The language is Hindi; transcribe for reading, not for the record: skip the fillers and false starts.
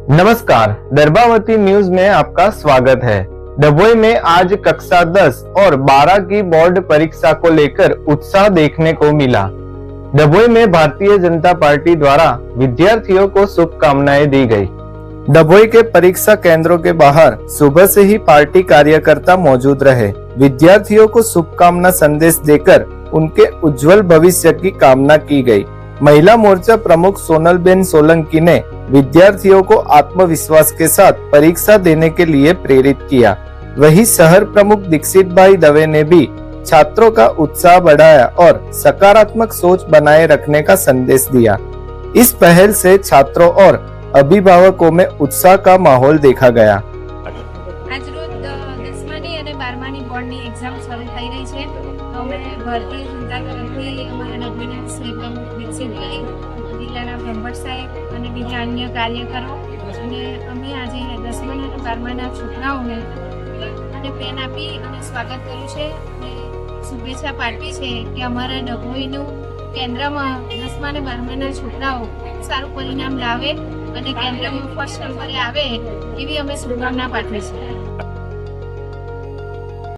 नमस्कार, दर्भावती न्यूज में आपका स्वागत है। डभोई में आज कक्षा 10 और 12 की बोर्ड परीक्षा को लेकर उत्साह देखने को मिला। डभोई में भारतीय जनता पार्टी द्वारा विद्यार्थियों को शुभकामनाएं दी गई। डभोई के परीक्षा केंद्रों के बाहर सुबह से ही पार्टी कार्यकर्ता मौजूद रहे। विद्यार्थियों को शुभकामना संदेश देकर उनके उज्जवल भविष्य की कामना की गई। महिला मोर्चा प्रमुख सोनलबेन सोलंकी ने विद्यार्थियों को आत्मविश्वास के साथ परीक्षा देने के लिए प्रेरित किया। वहीं शहर प्रमुख दीक्षित भाई दवे ने भी छात्रों का उत्साह बढ़ाया और सकारात्मक सोच बनाए रखने का संदेश दिया। इस पहल से छात्रों और अभिभावकों में उत्साह का माहौल देखा गया। आज रोज 10મી અને 12મી બોર્ડની એક્ઝામ શરૂ થઈ રહી છે તો અમે ભારતીય જનતા તરફથી અમારા ડભોઈના પ્રમુખ દીક્ષિતભાઈ, જિલ્લાના બ્રહ્મભટ્ટ સાહેબ અને બીજા અન્ય કાર્યકરો અને અમે આજે 10મા અને 12માના છોકરાઓને અને પેન આપી અને સ્વાગત કર્યું છે અને શુભેચ્છા પાઠવી છે કે અમારા ડભોઈનું કેન્દ્રમાં 10મા અને 12માના છોકરાઓ સારું પરિણામ લાવે અને કેન્દ્રમાં ફર્સ્ટ નંબરે આવે એવી અમે શુભકામના પાઠવી છે।